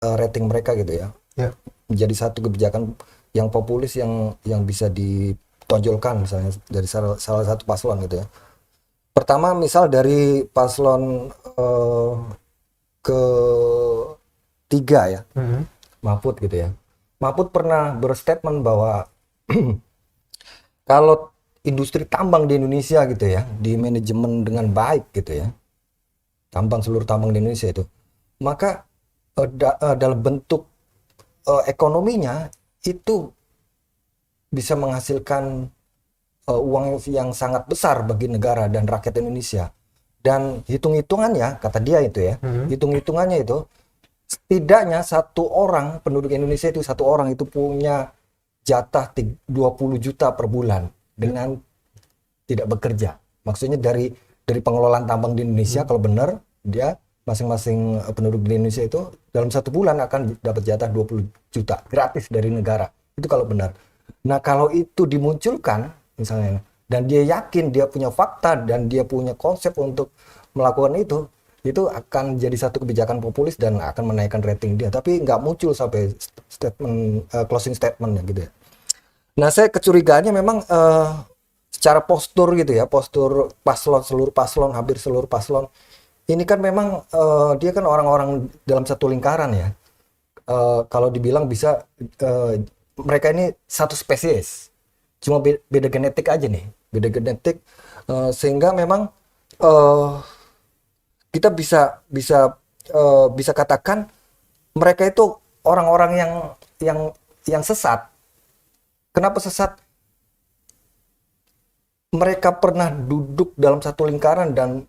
rating mereka gitu ya. Ya. Menjadi satu kebijakan yang populis yang bisa ditonjolkan misalnya dari salah satu paslon gitu ya. Pertama misal dari paslon ketiga ya, Mahfud gitu ya. Mahfud pernah berstatement bahwa kalau industri tambang di Indonesia gitu ya, di manajemen dengan baik gitu ya, seluruh tambang di Indonesia itu, maka dalam bentuk ekonominya itu bisa menghasilkan uang yang sangat besar bagi negara dan rakyat Indonesia. Dan hitung-hitungannya, kata dia itu ya, hitung-hitungannya itu setidaknya satu orang penduduk Indonesia itu, satu orang itu punya jatah 20 juta per bulan dengan tidak bekerja. Maksudnya dari pengelolaan tambang di Indonesia, kalau benar dia masing-masing penduduk di Indonesia itu dalam satu bulan akan dapat jatah 20 juta gratis dari negara. Itu kalau benar. Nah, kalau itu dimunculkan misalnya, dan dia yakin dia punya fakta dan dia punya konsep untuk melakukan itu akan jadi satu kebijakan populis dan akan menaikkan rating dia. Tapi nggak muncul sampai statement closing statementnya gitu ya. Nah, saya kecurigaannya memang secara postur gitu ya, postur paslon, hampir seluruh paslon ini kan memang dia kan orang-orang dalam satu lingkaran ya. Kalau dibilang bisa mereka ini satu spesies, cuma beda genetik aja nih, beda genetik, sehingga memang kita bisa katakan mereka itu orang-orang yang sesat. Kenapa sesat? Mereka pernah duduk dalam satu lingkaran dan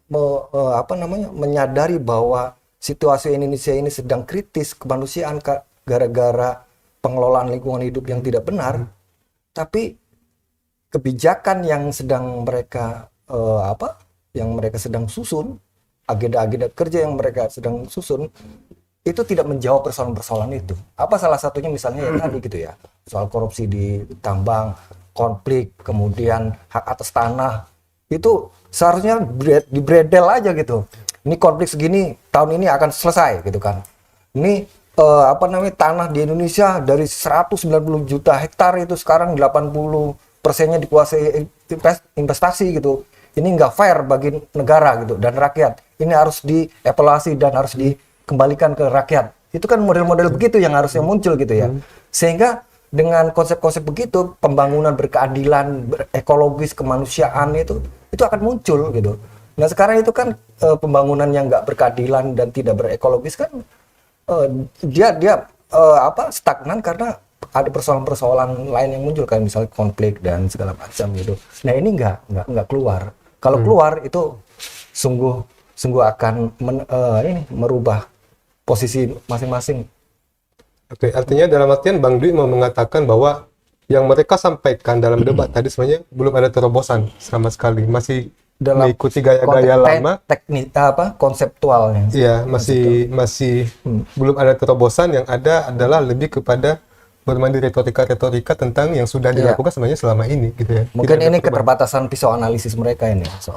menyadari bahwa situasi Indonesia ini sedang kritis kemanusiaan gara-gara pengelolaan lingkungan hidup yang tidak benar. Tapi kebijakan yang sedang mereka sedang susun, agenda-agenda kerja yang mereka sedang susun itu tidak menjawab persoalan-persoalan itu. Apa salah satunya misalnya yang tadi gitu ya, soal korupsi di tambang, konflik, kemudian hak atas tanah, itu seharusnya dibredel aja gitu. Ini konflik segini tahun ini akan selesai gitu kan. Ini tanah di Indonesia dari 190 juta hektar itu sekarang 80%-nya dikuasai investasi gitu. Ini nggak fair bagi negara gitu dan rakyat. Ini harus dievaluasi dan harus dikembalikan ke rakyat. Itu kan model-model begitu yang harusnya muncul gitu ya. Sehingga dengan konsep-konsep begitu, pembangunan berkeadilan, berekologis, kemanusiaan itu akan muncul gitu. Nah sekarang itu kan pembangunan yang nggak berkeadilan dan tidak berekologis kan dia stagnan karena ada persoalan-persoalan lain yang muncul kan, misalnya konflik dan segala macam gitu. Nah ini nggak keluar. Kalau keluar itu sungguh akan merubah posisi masing-masing. Oke, artinya dalam artian Bang Dwi mau mengatakan bahwa yang mereka sampaikan dalam debat tadi sebenarnya belum ada terobosan sama sekali, masih Dalam mengikuti gaya-gaya lama, teknik konseptualnya. iya, masih belum ada terobosan. Yang ada adalah lebih kepada bermain di retorika tentang yang sudah dilakukan sebenarnya selama ini gitu ya. Mungkin ini keterbatasan pisau analisis mereka ini soal